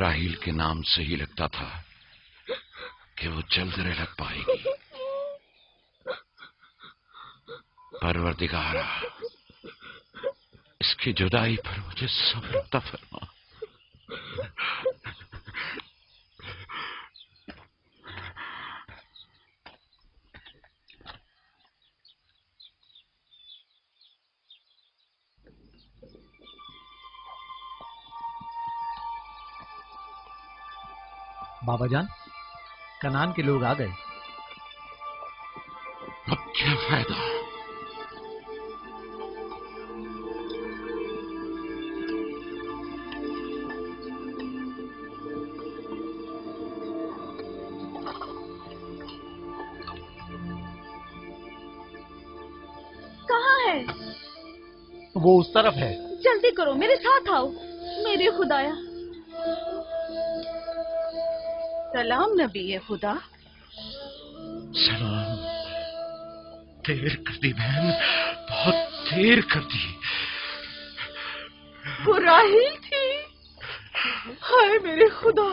راہیل کے نام سے ہی لگتا تھا کہ وہ جلد رحلت پائے گی۔ پروردگارا، اس کی جدائی پر مجھے صبر عطا فرما۔ بابا جان، کنعان کے لوگ آ گئے۔ اب کیا فائدہ؟ کہاں ہے؟ وہ اس طرف ہے۔ جلدی کرو، میرے ساتھ آؤ۔ میرے خدایا۔ سلام نبی خدا۔ سلام۔ دیر کر دی بہن، بہت دیر کر دی۔ وہ راہیل تھی؟ ہائے میرے خدا!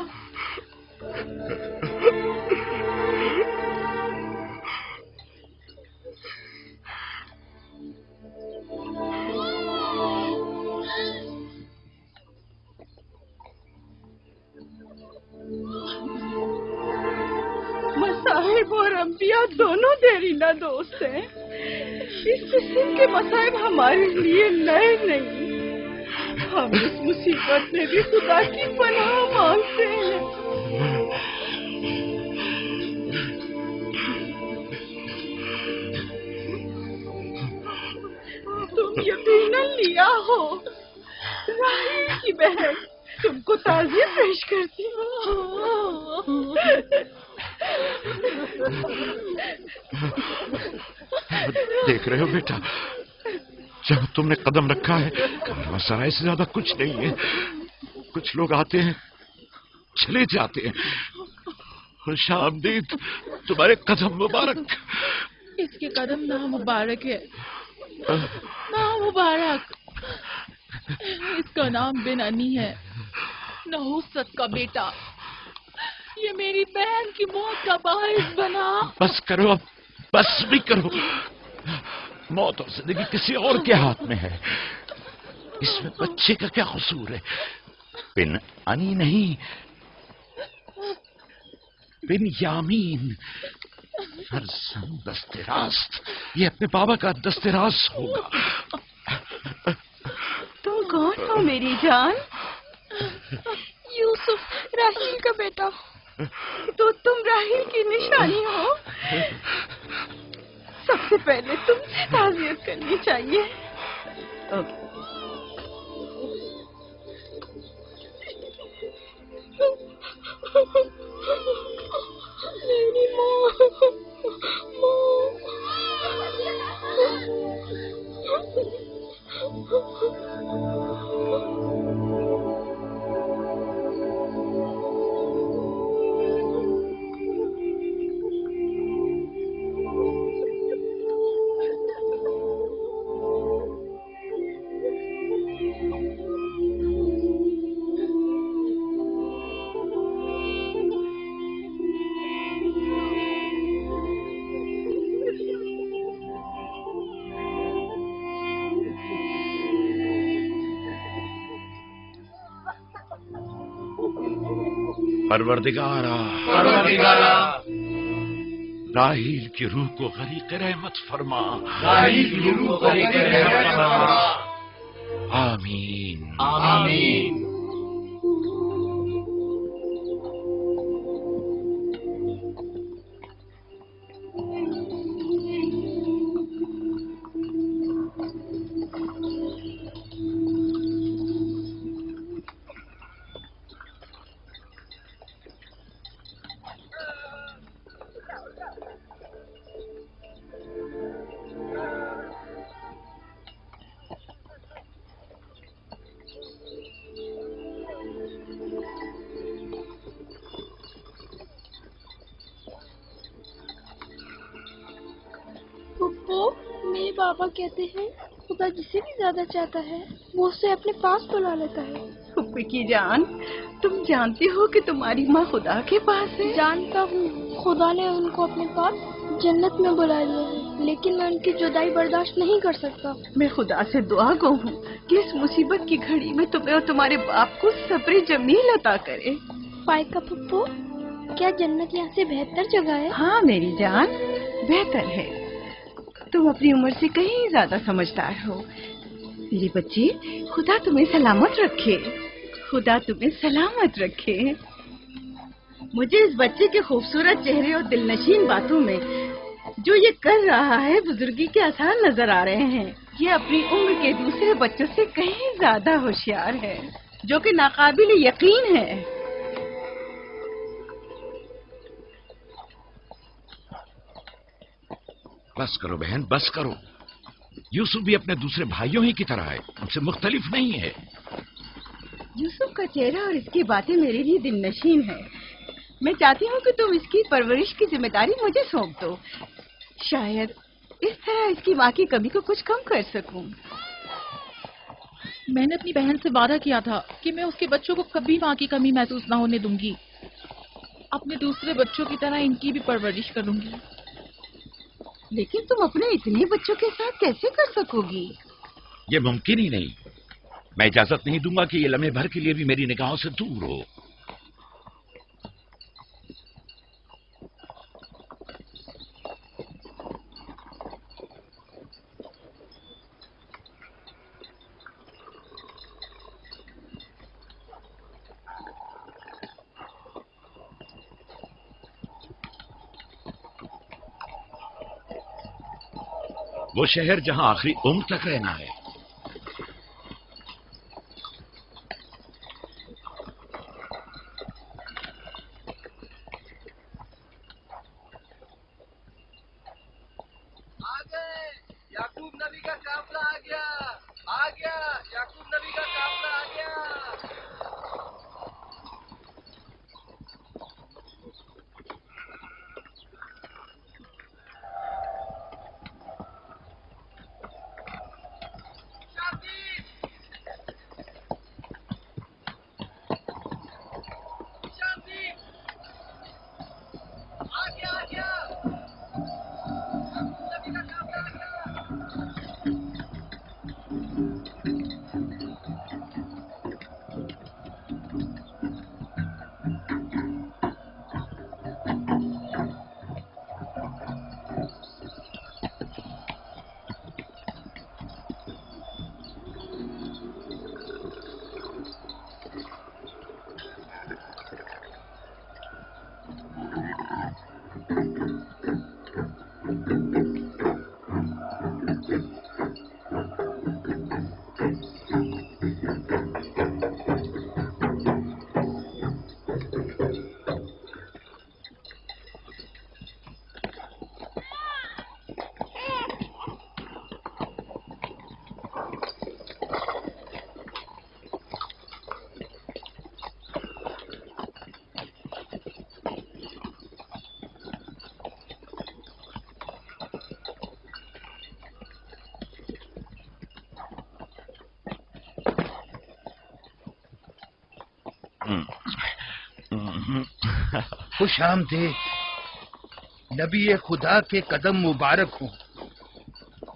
مصائب اور انبیاء دونوں دیرینہ دوست ہیں۔ اس قسم کے مصائب ہمارے لیے نئے نہیں۔ ہم اس مصیبت میں بھی خدا کی پناہ مانگتے ہیں۔ تم یقیناً لیا ہو، راہیل کی بہن تم کو تعزیت پیش کرتی ہوں۔ دیکھ رہے ہو بیٹا، جب تم نے قدم رکھا ہے کارواں سرائے سے زیادہ کچھ نہیں ہے۔ کچھ لوگ آتے ہیں چلے جاتے ہیں۔ خوش آمدید تمہارے قدم مبارک۔ اس کے قدم نامبارک ہے، نامبارک۔ اس کا نام بن انی ہے، نحوست کا بیٹا۔ یہ میری بہن کی موت کا باعث بنا۔ بس کرو، اب بس بھی کرو۔ موت اور زندگی کسی اور کے ہاتھ میں ہے، اس میں بچے کا کیا قصور ہے؟ بن انی نہیں، بن یامین، فرزند دست راست۔ یہ اپنے بابا کا دست راست ہوگا۔ تم کون ہو میری جان؟ یوسف، راہیل کا بیٹا۔ تو تم راہیل کی نشانی ہو۔ سب سے پہلے تم سے تعزیت کرنی چاہیے۔ میری پروردگارا، راہیل کی روح کو غریق رحمت فرما۔ آمین آمین۔ میرے بابا کہتے ہیں خدا جسے بھی زیادہ چاہتا ہے وہ اسے اپنے پاس بلا لیتا ہے۔ پھپھی کی جان، तुम जानते हो कि तुम्हारी माँ खुदा के पास है? जानता हूँ, खुदा ने उनको अपने पास जन्नत में बुला लिया है, लेकिन मैं उनकी जुदाई बर्दाश्त नहीं कर सकता। मैं खुदा से दुआ गो हूँ कि इस मुसीबत की घड़ी में तुम्हें और तुम्हारे बाप को सब्र जमील अता करे। फाइका पप्पू, क्या जन्नत यहाँ से बेहतर जगह है? हाँ मेरी जान, बेहतर है। तुम अपनी उम्र से कहीं ज्यादा समझदार हो। मेरी बच्ची, खुदा तुम्हें सलामत रखे। खुदा तुम्हें सलामत रखे। मुझे इस बच्चे के खूबसूरत चेहरे और दिलनशीन बातों में जो ये कर रहा है बुजुर्गी के आसार नजर आ रहे हैं। ये अपनी उम्र के दूसरे बच्चों से कहीं ज्यादा होशियार है, जो कि नाकाबिल यकीन है। बस करो बहन, बस करो। यूसुफ भी अपने दूसरे भाइयों ही की तरह है, उनसे मुख्तलिफ नहीं है। यूसुफ का चेहरा और इसकी बातें मेरे लिए दिलनशीन है। मैं चाहती हूँ कि तुम इसकी परवरिश की जिम्मेदारी मुझे सौंप दो। शायद इस तरह इसकी माँ की कमी को कुछ कम कर सकूं। मैंने अपनी बहन से वादा किया था कि मैं उसके बच्चों को कभी माँ की कमी महसूस न होने दूंगी। अपने दूसरे बच्चों की तरह इनकी भी परवरिश करूंगी। लेकिन तुम अपने इतने बच्चों के साथ कैसे कर सकोगी? ये मुमकिन ही नहीं। मैं इजाजत नहीं दूंगा कि ये लम्हे भर के लिए भी मेरी निगाहों से दूर हो। वो शहर जहां आखिरी उम्र तक रहना है। याकूब नबी का काफिला आ गया, आ गया। याकूब नबी का काफिला आ गया। खुश आमदीद, नबी खुदा के कदम मुबारक हो।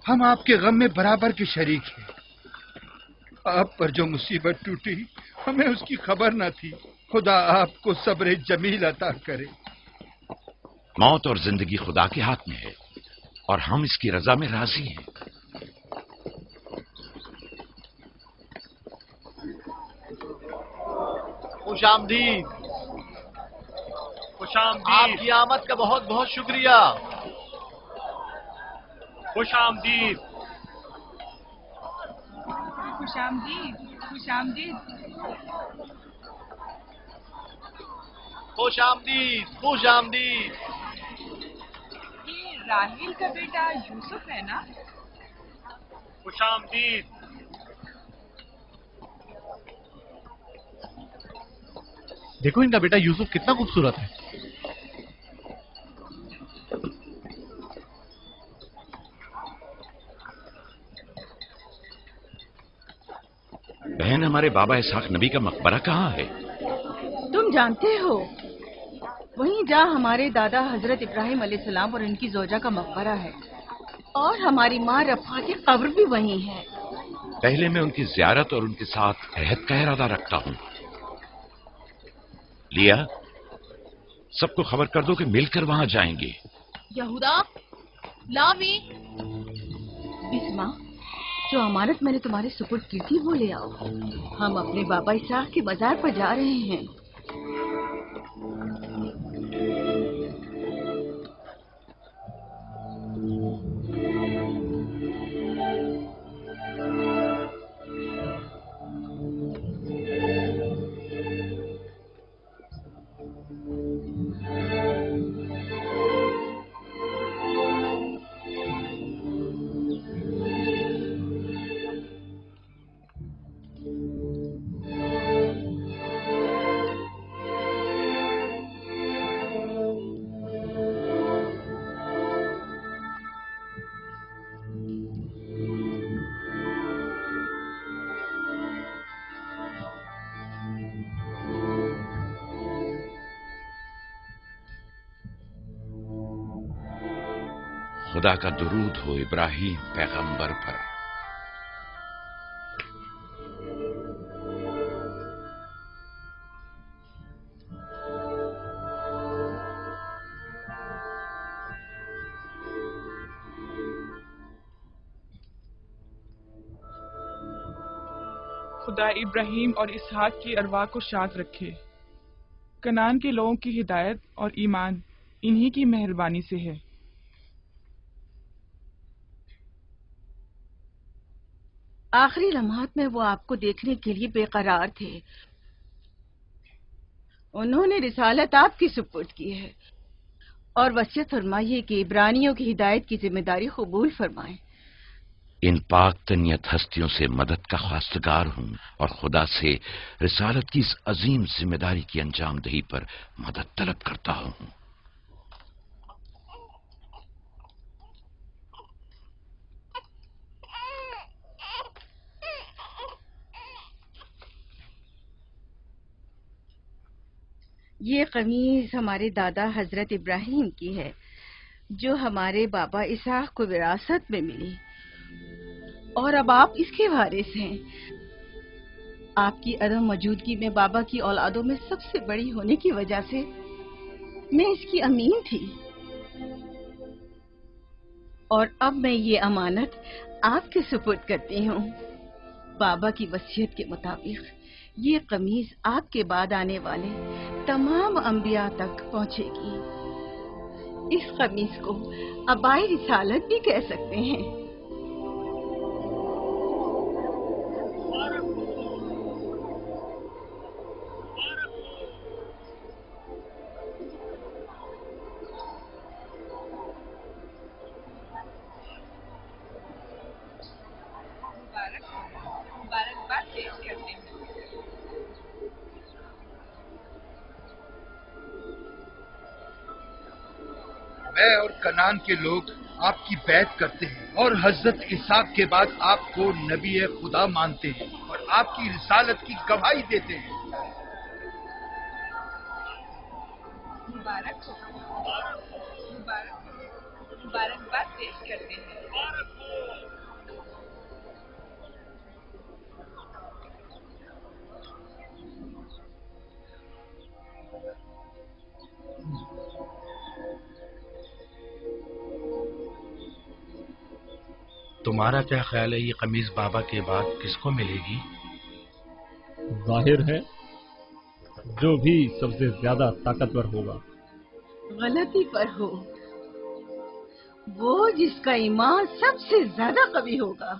हम आपके गम में बराबर के शरीक हैं। आप पर जो मुसीबत टूटी हमें उसकी खबर न थी। खुदा आपको सब्र जमील अता करे। मौत और जिंदगी खुदा के हाथ में है और हम इसकी रजा में राजी हैं। खुशामदीद, खुशामदीद। आपकी आमद का बहुत बहुत शुक्रिया। खुशामदीद, खुशामदीद, खुशामदीद। खुशामदीद, खुशामदीद। ये राहील का बेटा यूसुफ है ना? खुशामदीद। देखो इनका बेटा यूसुफ कितना खूबसूरत है। बहन, हमारे बाबा इसहाक नबी का मकबरा कहाँ है? جانتے ہو وہیں جہاں ہمارے دادا حضرت ابراہیم علیہ السلام اور ان کی زوجہ کا مقبرہ ہے، اور ہماری ماں رفا کی قبر بھی وہیں ہے۔ پہلے میں ان کی زیارت اور ان کے ساتھ عہد کا ارادہ رکھتا ہوں۔ لیا، سب کو خبر کر دو کہ مل کر وہاں جائیں گے۔ یہودا، لاوی، بسما، جو امانت میں نے تمہارے سپرد کی تھی وہ لے آؤ۔ ہم اپنے بابا اسحاق کے مزار پر جا رہے ہیں۔ خدا کا درود ہو ابراہیم پیغمبر پر۔ خدا ابراہیم اور اسحاق کی ارواح کو شاد رکھے۔ کنعان کے لوگوں کی ہدایت اور ایمان انہی کی مہربانی سے ہے۔ آخری لمحات میں وہ آپ کو دیکھنے کے لیے بے قرار تھے۔ انہوں نے رسالت آپ کی سپرد کی ہے اور وصیت فرمائی ہے کہ عبرانیوں کی ہدایت کی ذمہ داری قبول فرمائیں۔ ان پاک تنیت ہستیوں سے مدد کا خواستگار ہوں اور خدا سے رسالت کی اس عظیم ذمہ داری کی انجام دہی پر مدد طلب کرتا ہوں۔ یہ قمیض ہمارے دادا حضرت ابراہیم کی ہے جو ہمارے بابا اسحاق کو وراثت میں ملی، اور اب آپ اس کے وارث ہیں۔ آپ کی عدم موجودگی میں بابا کی اولادوں میں سب سے بڑی ہونے کی وجہ سے میں اس کی امین تھی، اور اب میں یہ امانت آپ کے سپرد کرتی ہوں۔ بابا کی وصیت کے مطابق یہ قمیض آپ کے بعد آنے والے تمام انبیاء تک پہنچے گی۔ اس قمیض کو عبائے رسالت بھی کہہ سکتے ہیں۔ مبارکباد پیش کرتے ہیں۔ میں اور کنعان کے لوگ آپ کی بیعت کرتے ہیں اور حضرت اسحاق کے بعد آپ کو نبی خدا مانتے ہیں اور آپ کی رسالت کی گواہی دیتے ہیں۔ مبارک ہو، مبارکباد پیش کرتے ہیں۔ تمہارا کیا خیال ہے یہ قمیض بابا کے بعد کس کو ملے گی؟ ظاہر ہے جو بھی سب سے زیادہ طاقتور ہوگا۔ غلطی پر ہو، وہ جس کا ایمان سب سے زیادہ قوی ہوگا۔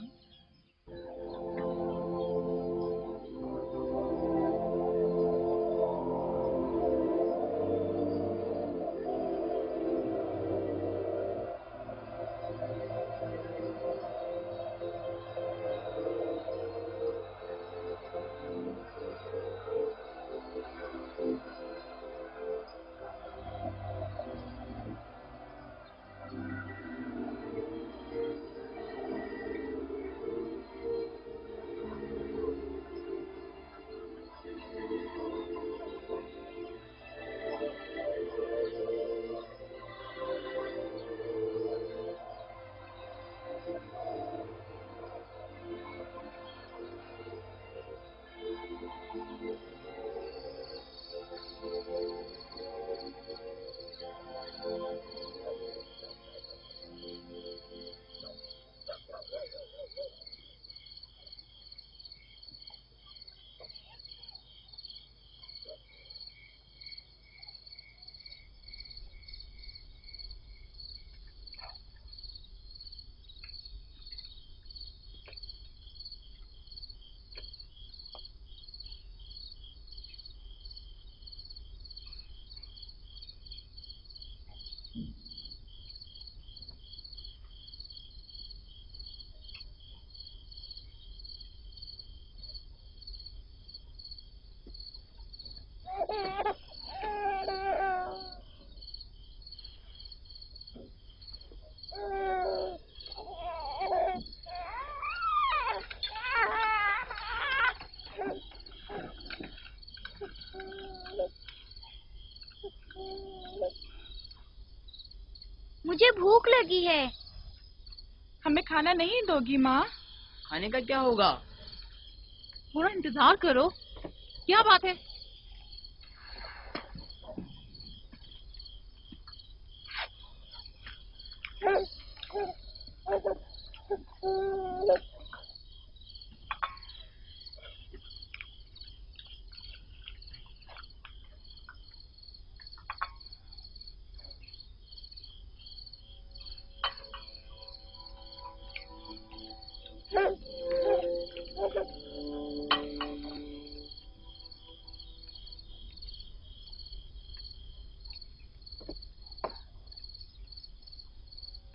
भूख लगी है। हमें खाना नहीं दोगी माँ? खाने का क्या होगा? थोड़ा इंतजार करो। क्या बात है?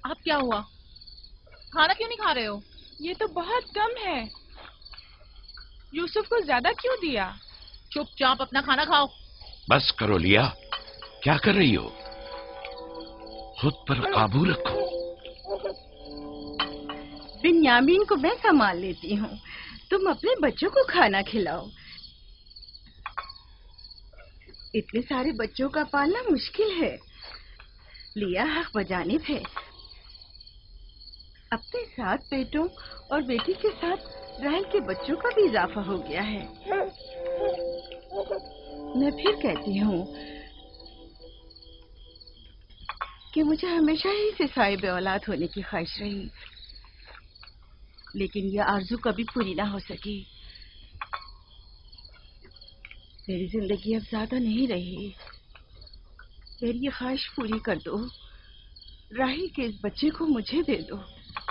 आप क्या हुआ? खाना क्यों नहीं खा रहे हो? ये तो बहुत कम है। यूसुफ को ज्यादा क्यों दिया? चुपचाप अपना खाना खाओ। बस करो लिया, क्या कर रही हो? खुद पर काबू रखो। बिन्यामीन को मैं संभाल लेती हूँ, तुम अपने बच्चों को खाना खिलाओ। इतने सारे बच्चों का पालना मुश्किल है। लिया हक बजानिब है। अपने 7 बेटों और बेटी के साथ राहेल के बच्चों का भी इजाफा हो गया है। मैं फिर कहती हूँ कि मुझे हमेशा ही से साहिब औलाद होने की ख्वाहिश रही, लेकिन यह आरज़ू कभी पूरी ना हो सकी। मेरी जिंदगी अब ज्यादा नहीं रही। मेरी ये ख्वाहिश पूरी कर दो। राही के इस बच्चे को मुझे दे दो।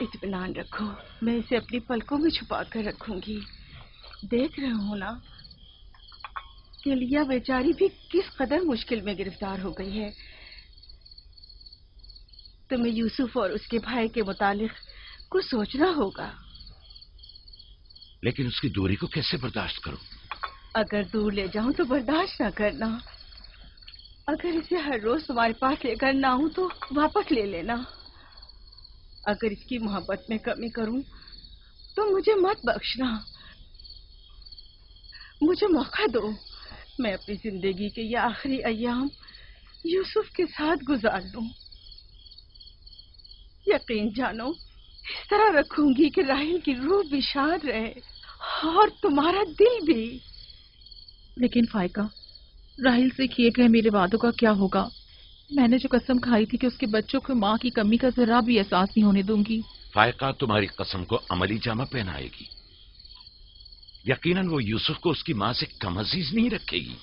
इत्मीनान रखो, मैं इसे अपनी पलकों में छुपा कर रखूंगी। देख रहे हो ना कि लिया बेचारी भी किस कदर मुश्किल में गिरफ्तार हो गई है। तुम्हें यूसुफ और उसके भाई के मुतालिक कुछ सोचना होगा। लेकिन उसकी दूरी को कैसे बर्दाश्त करूं? अगर दूर ले जाऊं तो बर्दाश्त ना करना। अगर इसे हर रोज तुम्हारे पास लेकर ना आऊं तो वापस ले लेना। अगर इसकी मोहब्बत में कमी करूं तो मुझे मत बख्शना। मुझे मौका दो, मैं अपनी जिंदगी के ये आखिरी अय्याम यूसुफ के साथ गुजार लूं। यकीन जानो, इस तरह रखूंगी कि राहिल की रूह भी शाद रहे और तुम्हारा दिल भी। लेकिन फाइका, राहिल से किए गए मेरे वादों का क्या होगा? मैंने जो कसम खाई थी कि उसके बच्चों को माँ की कमी का जरा भी एहसास नहीं होने दूंगी। फायका तुम्हारी कसम को अमली जामा पहनाएगी। यकीनन वो यूसुफ को उसकी माँ से कम अजीज नहीं रखेगी।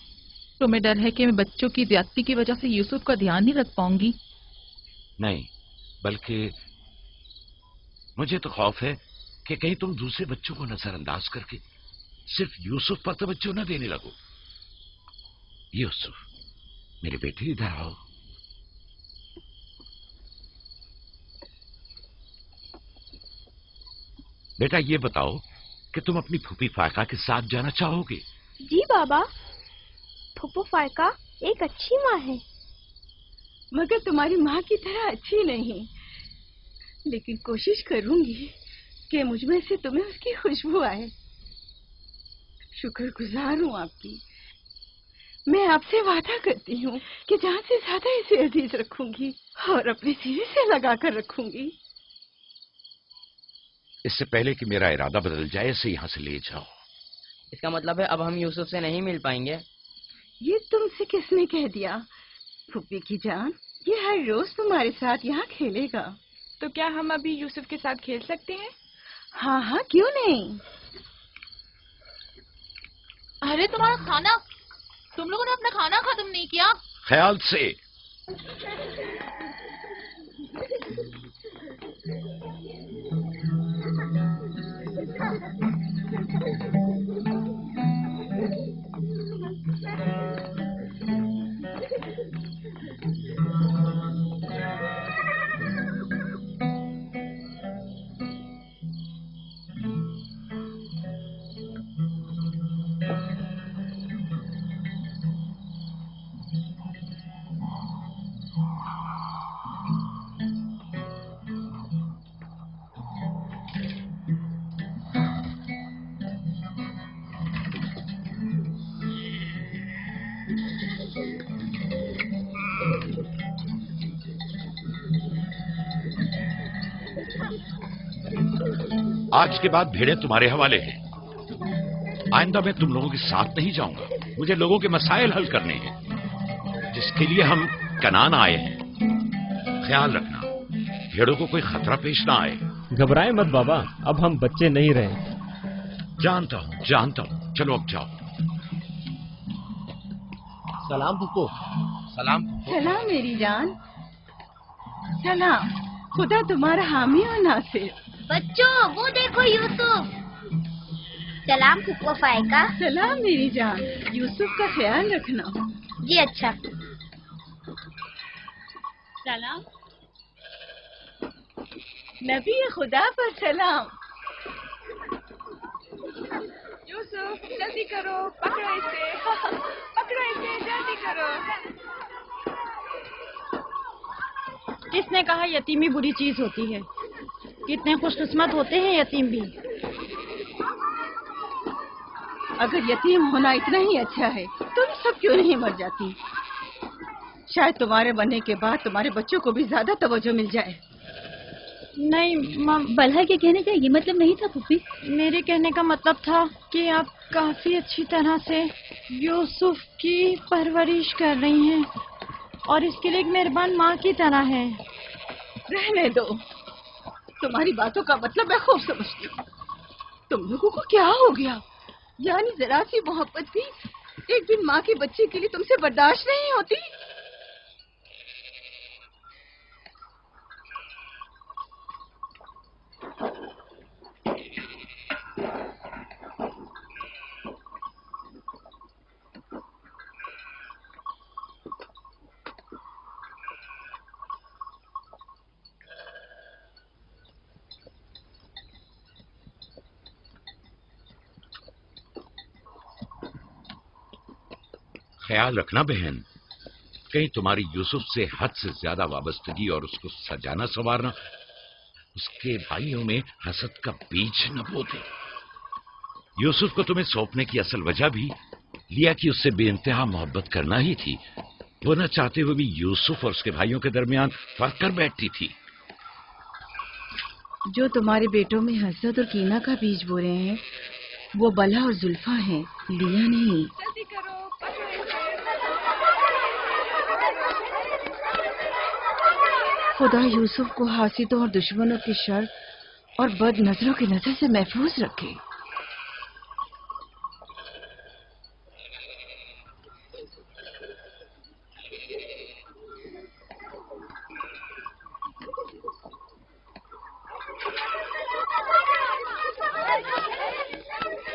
तुम्हें डर है कि मैं बच्चों की ज्यादती की वजह से यूसुफ का ध्यान नहीं रख पाऊंगी? नहीं, बल्कि मुझे तो खौफ है कि कहीं तुम दूसरे बच्चों को नजरअंदाज करके सिर्फ यूसुफ पर तवज्जो न देने लगो। यूसुफ, मेरे बेटे इधर आओ। बेटा, ये बताओ कि तुम अपनी फूफी फायका के साथ जाना चाहोगे? जी बाबा, फूफू फायका एक अच्छी माँ है। मगर तुम्हारी माँ की तरह अच्छी नहीं, लेकिन कोशिश करूंगी कि मुझ में से तुम्हें उसकी खुशबू आए। शुक्रगुजार हूँ आपकी। मैं आपसे वादा करती हूँ कि जान से ज्यादा इसे अजीज रखूंगी और अपने सीने से लगा कर रखूंगी। इससे पहले कि मेरा इरादा बदल जाए, इसे यहाँ से ले जाओ। इसका मतलब है अब हम यूसुफ से नहीं मिल पाएंगे? ये तुमसे किसने कह दिया? फूफी की जान, ये हर रोज तुम्हारे साथ यहाँ खेलेगा। तो क्या हम अभी यूसुफ के साथ खेल सकते हैं? हाँ हाँ, क्यों नहीं। अरे तुम्हारा खाना, तुम लोगों ने अपना खाना खत्म नहीं किया? ख्याल से। आज के बाद भेड़ें तुम्हारे हवाले हैं। आइंदा मैं तुम लोगों के साथ नहीं जाऊंगा। मुझे लोगों के मसाइल हल करने हैं, जिसके लिए हम कनान आए हैं। ख्याल रखना भेड़ों को कोई खतरा पेश ना आए। घबराए मत बाबा, अब हम बच्चे नहीं रहे। जानता हूँ। चलो अब जाओ। सलाम फुप्पो। सलाम। सलाम मेरी जान। सलाम। खुदा तुम्हारा हामी और नासिर। बच्चों वो देखो यूसुफ। सलाम फुप्पो फायका। सलाम मेरी जान। यूसुफ का ख्याल रखना। जी अच्छा। सलाम। नबी खुदा पर सलाम। यूसुफ जल्दी करो, पकड़ो इसे, पकड़ो इसे, जल्दी करो। किसने कहा यतीमी बुरी चीज होती है? कितने खुशकिस्मत होते हैं यतीम भी। अगर यतीम होना इतना ही अच्छा है, तुम सब क्यों नहीं मर जाती? शायद तुम्हारे बनने के बाद तुम्हारे बच्चों को भी ज्यादा तवज्जो मिल जाए। नहीं बल्हा के कहने का ये मतलब नहीं था पुप्पी। मेरे कहने का मतलब था कि आप काफी अच्छी तरह से यूसुफ की परवरिश कर रही हैं और इसके लिए एक मेहरबान माँ की तरह है। रहने दो, तुम्हारी बातों का मतलब मैं खूब समझती हूँ। तुम लोगों को क्या हो गया? यानी जरा सी मोहब्बत भी एक दिन माँ के बच्चे के लिए तुमसे बर्दाश्त नहीं होती? ख्याल रखना बहन, कहीं तुम्हारी यूसुफ से हद से ज्यादा वाबस्तगी और उसको सजाना संवारना उसके भाइयों में हसद का बीज न बो दे। यूसुफ को तुम्हें सौंपने की असल वजह भी लिया कि उससे बेइंतहा मोहब्बत करना ही थी। वो न चाहते हुए भी यूसुफ और उसके भाइयों के दरमियान फर्क कर बैठती थी। जो तुम्हारे बेटों में हसद और कीना का बीज बो रहे हैं वो बला और जुल्फा हैं, लिया नहीं। जल्दी करो, पकड़ो इसे। खुदा यूसुफ को हासिदों और दुश्मनों की शर और बद नजरों की नजर से महफूज रखे।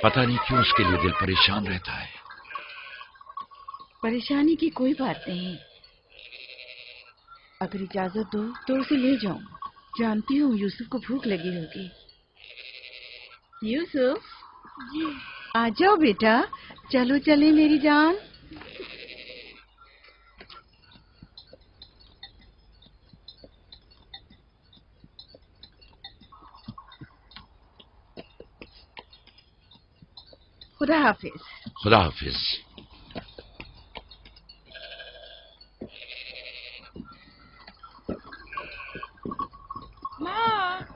पता नहीं क्यों उसके लिए दिल परेशान रहता है। परेशानी की कोई बात नहीं। अगर इजाजत दो तो उसे ले जाऊं। जानती हूँ यूसुफ को भूख लगी होगी। यूसुफ जी आ जाओ बेटा, चलो चले मेरी जान। खुदा हाफिज। खुदा हाफिज। माँ,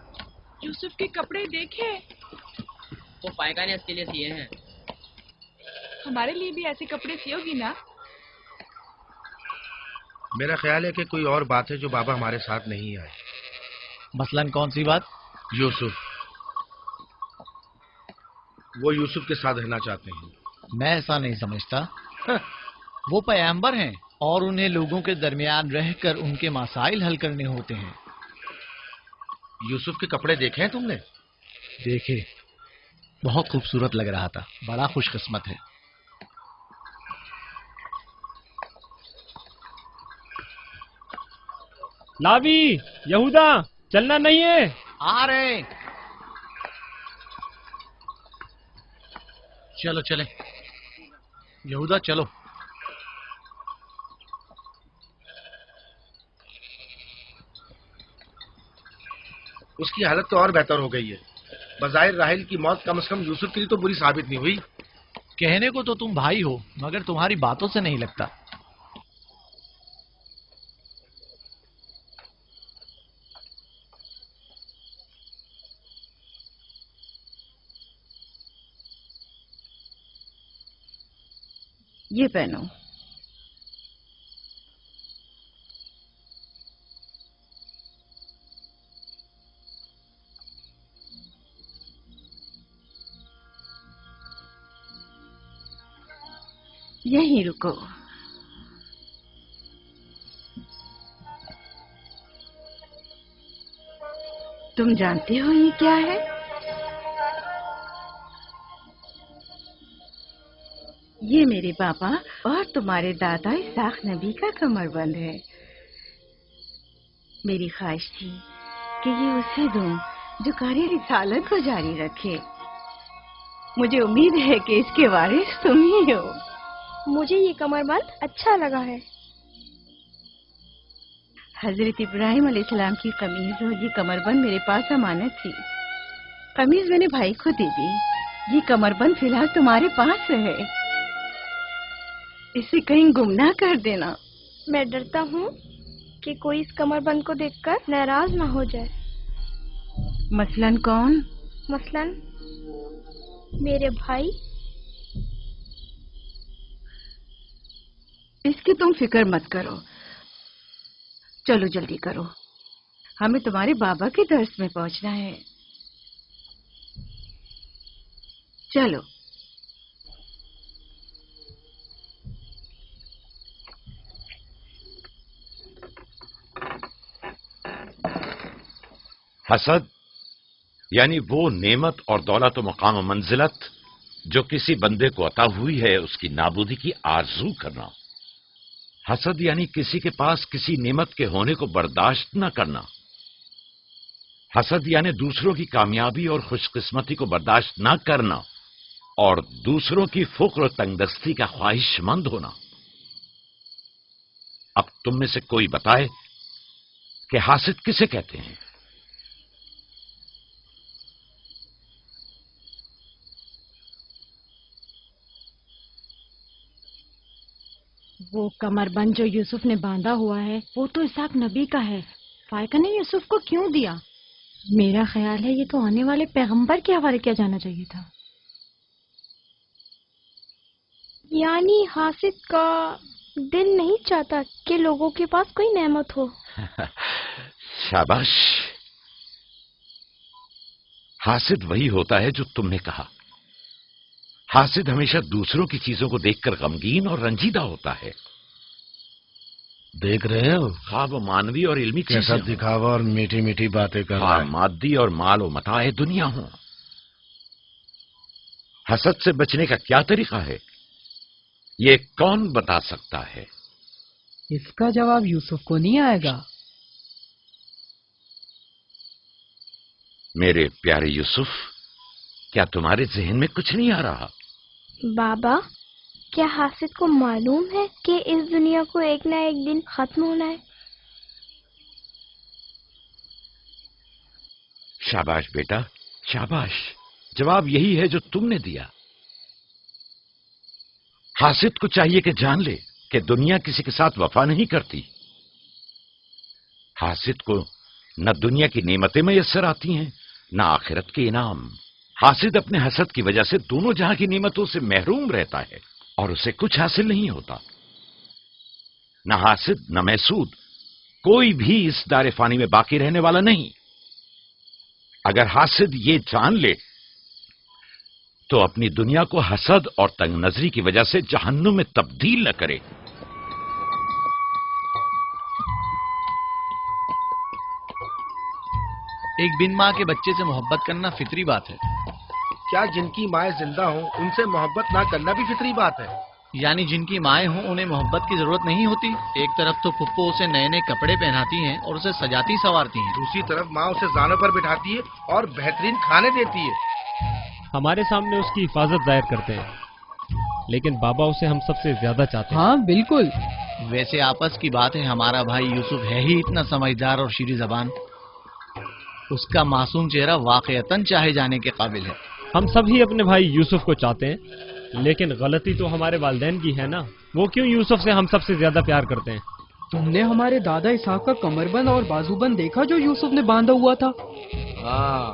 यूसुफ के कपड़े देखे। वो फायका ने इसके लिए सिए हैं। हमारे लिए भी ऐसे कपड़े सियोगी ना? मेरा ख्याल है कि कोई और बात है जो बाबा हमारे साथ नहीं आए। मसलन कौन सी बात? यूसुफ, वो यूसुफ के साथ रहना चाहते हैं। मैं ऐसा नहीं समझता। वो पैगंबर हैं और उन्हें लोगों के दरमियान रहकर उनके मसाइल हल करने होते हैं। यूसुफ के कपड़े देखे हैं तुमने? देखे, बहुत खूबसूरत लग रहा था। बड़ा खुशकिस्मत है। लावी, यहूदा, चलना नहीं है। आ रहे। चलो चले। यहूदा चलो। उसकी हालत तो और बेहतर हो गई है। बज़ाहिर राहिल की मौत कम से कम यूसुफ के लिए तो बुरी साबित नहीं हुई। कहने को तो तुम भाई हो, मगर तुम्हारी बातों से नहीं लगता। یہ پہنو. یہیں رکو. تم جانتے ہو یہ کیا ہے؟ یہ میرے پاپا اور تمہارے دادا اسحاق نبی کا کمر بند ہے. میری خواہش تھی کہ یہ اسے دوں جو کار رسالت کو جاری رکھے. مجھے امید ہے کہ اس کے وارث تم ہی ہو. مجھے یہ کمر بند اچھا لگا ہے. حضرت ابراہیم علیہ السلام کی قمیض اور یہ کمر بند میرے پاس امانت تھی. قمیض میں نے بھائی کو دے دی. یہ کمر بند فی الحال تمہارے پاس ہے. اسے کہیں گم نہ کر دینا. میں ڈرتا ہوں کہ کوئی اس کمر بند کو دیکھ کر ناراض نہ ہو جائے. مثلاً کون؟ مثلاً میرے بھائی. اس کی تم فکر مت کرو. چلو جلدی کرو، ہمیں تمہارے بابا کے درس میں پہنچنا ہے. چلو. حسد یعنی وہ نعمت اور دولت و مقام و منزلت جو کسی بندے کو عطا ہوئی ہے اس کی نابودی کی آرزو کرنا. حسد یعنی کسی کے پاس کسی نعمت کے ہونے کو برداشت نہ کرنا. حسد یعنی دوسروں کی کامیابی اور خوش قسمتی کو برداشت نہ کرنا اور دوسروں کی فقر و تنگدستی کا خواہش مند ہونا. اب تم میں سے کوئی بتائے کہ حاسد کسے کہتے ہیں؟ وہ کمر بند جو یوسف نے باندھا ہوا ہے وہ تو اسحاق نبی کا ہے. فائقہ نے یوسف کو کیوں دیا؟ میرا خیال ہے یہ تو آنے والے پیغمبر کے حوالے کیا جانا چاہیے تھا. یعنی حاسد کا دل نہیں چاہتا کہ لوگوں کے پاس کوئی نعمت ہو. شاباش. حاسد وہی ہوتا ہے جو تم نے کہا. حاسد ہمیشہ دوسروں کی چیزوں کو دیکھ کر غمگین اور رنجیدہ ہوتا ہے. دیکھ رہے ہو خواب و مانوی اور علمی کیسا چیزیں دکھاوا اور میٹھی میٹھی باتیں کر رہا ہے. مادی اور مال و متاع دنیا ہوں. حسد سے بچنے کا کیا طریقہ ہے یہ کون بتا سکتا ہے؟ اس کا جواب یوسف کو نہیں آئے گا. میرے پیارے یوسف، کیا تمہارے ذہن میں کچھ نہیں آ رہا؟ بابا، کیا حاسد کو معلوم ہے کہ اس دنیا کو ایک نہ ایک دن ختم ہونا ہے؟ شاباش بیٹا، شاباش. جواب یہی ہے جو تم نے دیا. حاسد کو چاہیے کہ جان لے کہ دنیا کسی کے ساتھ وفا نہیں کرتی. حاسد کو نہ دنیا کی نعمتیں میسر آتی ہیں نہ آخرت کے انعام. حاسد اپنے حسد کی وجہ سے دونوں جہاں کی نعمتوں سے محروم رہتا ہے اور اسے کچھ حاصل نہیں ہوتا. نہ حاسد نہ محسود، کوئی بھی اس دار فانی میں باقی رہنے والا نہیں. اگر حاسد یہ جان لے تو اپنی دنیا کو حسد اور تنگ نظری کی وجہ سے جہنم میں تبدیل نہ کرے. ایک بن ماں کے بچے سے محبت کرنا فطری بات ہے. کیا جن کی مائیں زندہ ہوں ان سے محبت نہ کرنا بھی فطری بات ہے؟ یعنی جن کی مائیں ہوں انہیں محبت کی ضرورت نہیں ہوتی. ایک طرف تو پھپھو اسے نئے نئے کپڑے پہناتی ہیں اور اسے سجاتی سنوارتی ہیں، دوسری طرف ماں اسے زانوں پر بٹھاتی ہے اور بہترین کھانے دیتی ہے. ہمارے سامنے اس کی حفاظت ظاہر کرتے ہیں لیکن بابا اسے ہم سب سے زیادہ چاہتے ہیں. ہاں بالکل. ویسے آپس کی بات ہے، ہمارا بھائی یوسف ہے ہی اتنا سمجھدار اور شیریں زبان. اس کا معصوم چہرہ واقعتاً چاہے جانے کے قابل ہے. ہم سب ہی اپنے بھائی یوسف کو چاہتے ہیں لیکن غلطی تو ہمارے والدین کی ہے نا. وہ کیوں یوسف سے ہم سب سے زیادہ پیار کرتے ہیں؟ تم نے ہمارے دادا اسحاق کا کمر بند اور بازو بند دیکھا جو یوسف نے باندھا ہوا تھا؟ ہاں،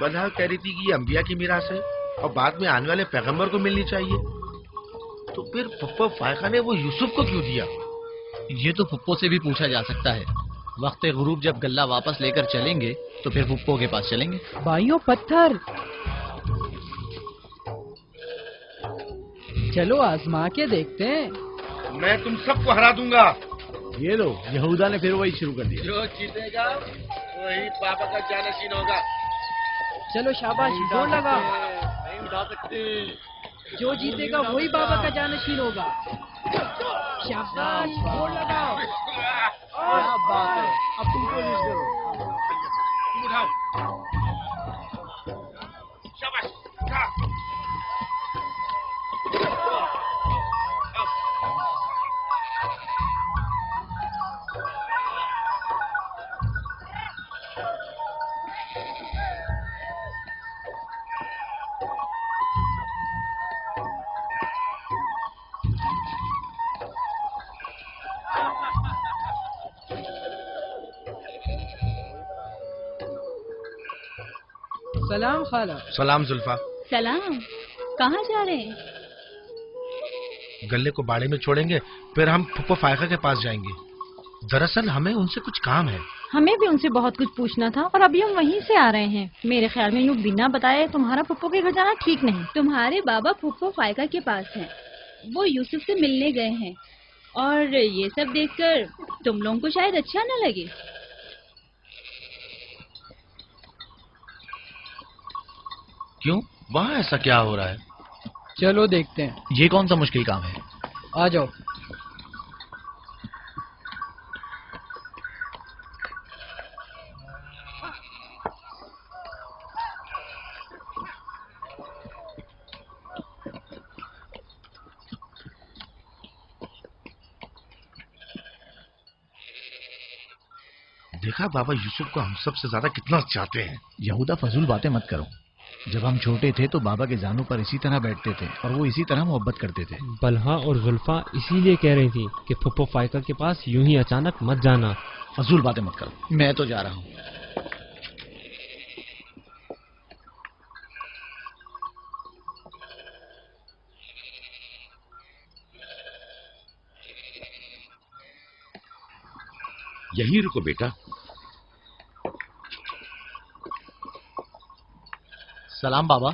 بلہا کہہ رہی تھی کہ یہ انبیاء کی میراث ہے اور بعد میں آنے والے پیغمبر کو ملنی چاہیے. तो फिर पप्पो फायका ने वो यूसुफ को क्यों दिया? ये तो पुप्पो से भी पूछा जा सकता है। वक्त गुरूब जब गल्ला वापस लेकर चलेंगे तो फिर पुप्पो के पास चलेंगे। भाइयों पत्थर, चलो आजमा के देखते हैं। मैं तुम सबको हरा दूंगा। ये लो, यहूदा ने फिर वही शुरू कर दिया। जो जीतेगा वही पापा का जानशीन होगा। चलो शाबाश, जोर लगा। नहीं उठा सकते। जो जीतेगा वही बाबा का जानशीन होगा। शाबाश, जोर लगाओ। क्या बात है, अब तुम कोशिश करो। तुम उठाओ। शाबाश, उठा। सलाम खाला। सलाम जुल्फा। सलाम। कहाँ जा रहे हैं? गल्ले को बाड़े में छोड़ेंगे, फिर हम फुप्पो फायका के पास जाएंगे। दरअसल हमें उनसे कुछ काम है। हमें भी उनसे बहुत कुछ पूछना था और अभी हम वहीं से आ रहे हैं। मेरे ख्याल में यूँ बिना बताए तुम्हारा पुप्पो के घर जाना ठीक नहीं। तुम्हारे बाबा फुप्पो फायका के पास हैं। वो यूसुफ से मिलने गए हैं और ये सब देखकर तुम लोगों को शायद अच्छा न लगे। क्यों, वहाँ ऐसा क्या हो रहा है? चलो देखते हैं। ये कौन सा मुश्किल काम है? आ जाओ। देखा बाबा यूसुफ को हम सबसे ज्यादा कितना चाहते हैं। यहूदा फजूल बातें मत करो। जब हम छोटे थे तो बाबा के जानों पर इसी तरह बैठते थे और वो इसी तरह मोहब्बत करते थे। बलहा और जुल्फा इसीलिए कह रही थी कि फुप्पो फायका के पास यूं ही अचानक मत जाना। फजूल बातें मत करो, मैं तो जा रहा हूँ। यहीं रुको बेटा। सलाम बाबा।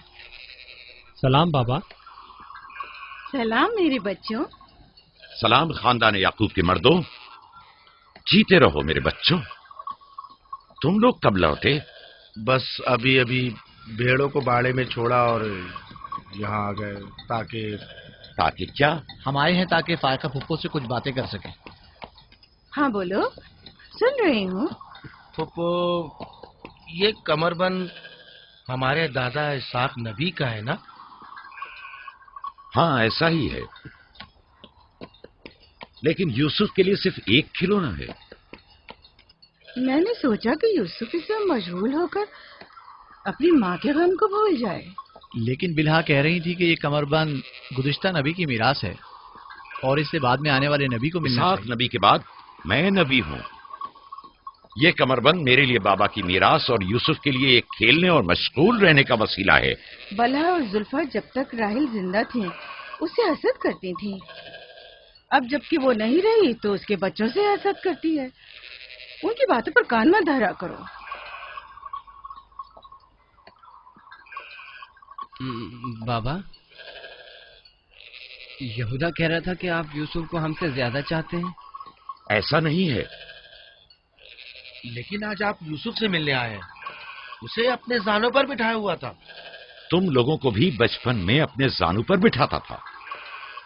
सलाम बाबा। सलाम मेरे बच्चों। सलाम खानदान याकूब के मर्दों। जीते रहो मेरे बच्चों। तुम लोग कब लौटे? बस अभी अभी भेड़ों को बाड़े में छोड़ा और यहाँ आ गए। ताकि क्या? हम आए हैं ताकि फायका फुप्पो से कुछ बातें कर सकें। हाँ बोलो, सुन रही हूँ। फुप्पो, ये कमरबंद हमारे दादा इसाक नबी का है ना? हाँ ऐसा ही है, लेकिन यूसुफ के लिए सिर्फ एक खिलौना है। मैंने सोचा कि यूसुफ इससे मशगूल होकर अपनी माँ के गम को भूल जाए। लेकिन बिलहा कह रही थी कि ये कमरबंद गुज़िश्ता नबी की मीरास है और इससे बाद में आने वाले नबी को मिलना इसाक नबी के बाद मैं नबी हूँ। ये कमरबंद मेरे लिए बाबा की मीरास और यूसुफ के लिए एक खेलने और मशगूल रहने का वसीला है। बलहा और जुल्फा जब तक राहिल जिंदा थी उससे हसद करती थी। अब जबकि वो नहीं रही तो उसके बच्चों से हसद करती है। उनकी बातों पर कान मत धरा करो। बाबा, यहूदा कह रहा था कि आप यूसुफ को हमसे ज्यादा चाहते हैं। ऐसा नहीं है। लेकिन आज आप यूसुफ से मिलने आए हैं। उसे अपने जानों पर बिठाया हुआ था। तुम लोगों को भी बचपन में अपने जानों पर बिठाता था।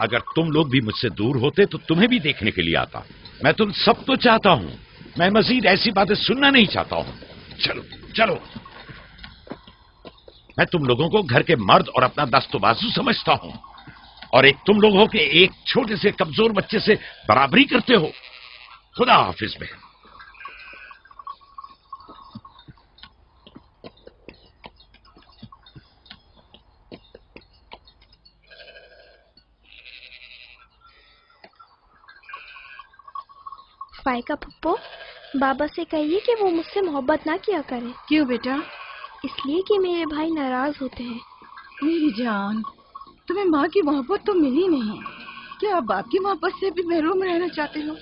अगर तुम लोग भी मुझसे दूर होते तो तुम्हें भी देखने के लिए आता। मैं तुम सब तो चाहता हूँ, मैं मजीद ऐसी बातें सुनना नहीं चाहता हूँ। चलो चलो। मैं तुम लोगों को घर के मर्द और अपना दस्तबाजू समझता हूँ और एक तुम लोग हो कि एक छोटे से कमजोर बच्चे से बराबरी करते हो। खुदा हाफिज में। फायका पप्पो, बाबा से कहिए कि वो मुझसे मोहब्बत ना किया करे। क्यों बेटा? इसलिए कि मेरे भाई नाराज होते हैं। मेरी जान, तुम्हें माँ की मोहब्बत तो मिली नहीं। क्या आप आपकी मोहब्बत से भी महरूम रहना चाहते हो?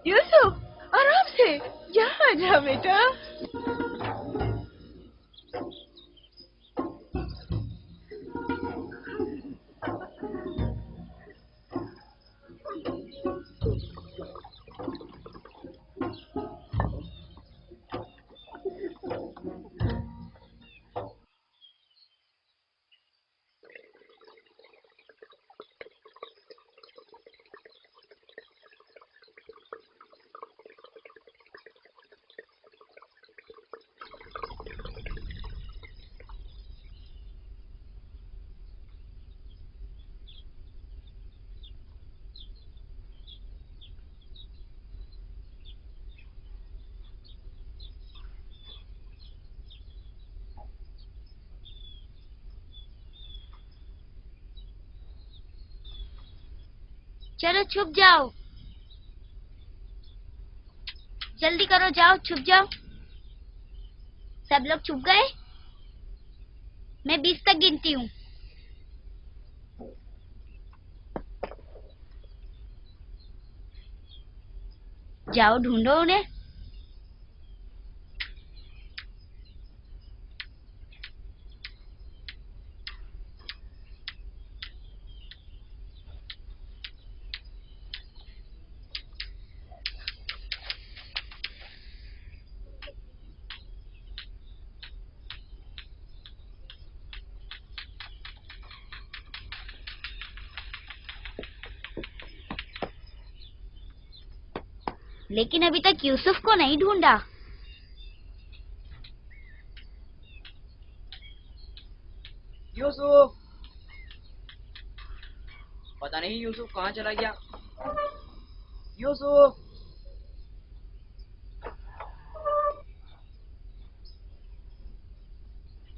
यूसुफ, आराम से, यहाँ आ जा बेटा। चलो छुप जाओ, जल्दी करो, जाओ छुप जाओ। सब लोग छुप गए? मैं 20 तक गिनती हूँ। जाओ ढूंढो उन्हें। लेकिन अभी तक यूसुफ को नहीं ढूंढा। यूसुफ, पता नहीं यूसुफ कहाँ चला गया। यूसुफ,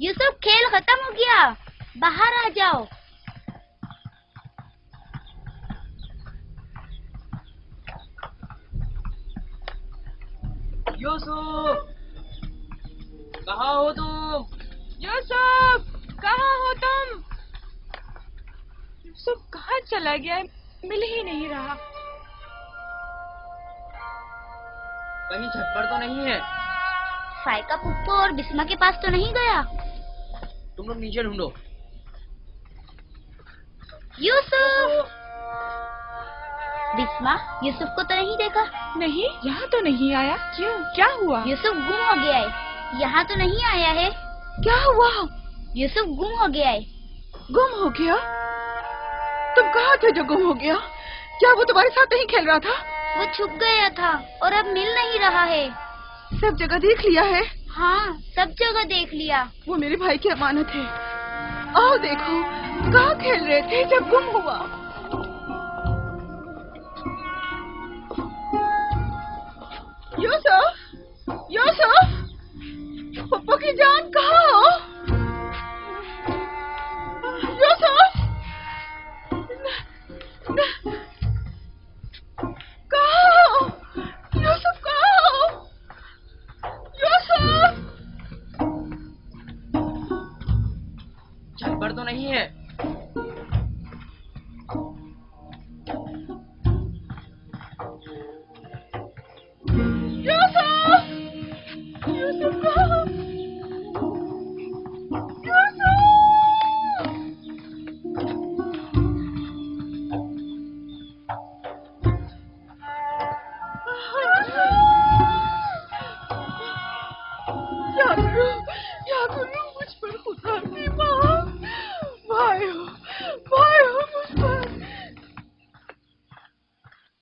यूसुफ, खेल खत्म हो गया, बाहर आ जाओ। यूसुफ, कहाँ हो तुम? यूसुफ, कहाँ हो तुम? यूसुफ कहाँ चला गया है? मिल ही नहीं रहा। कहीं छत पर तो नहीं है? फाइका पुप्पो और बिस्मा के पास तो नहीं गया? तुम लोग नीचे ढूंढो। यूसुफ! बिस्मा, यूसुफ को तो नहीं देखा? नहीं, यहाँ तो नहीं आया। क्यों, क्या हुआ? यूसुफ गुम हो गया है। यहाँ तो नहीं आया है। क्या हुआ? यूसुफ गुम हो गया है। गुम हो गया? तुम कहाँ थे जो गुम हो गया? क्या वो तुम्हारे साथ नहीं खेल रहा था? वो छुप गया था और अब मिल नहीं रहा है। सब जगह देख लिया है? हाँ, सब जगह देख लिया। वो मेरे भाई की अमानत है। आओ देखो, कहाँ खेल रहे थे जब गुम हुआ? यूसुफ, यूसुफ, पप्पू की जान कहाँ हो? यूसुफ, पर तो नहीं है? क्या करूं मुझ पर खुदा की माँ भाई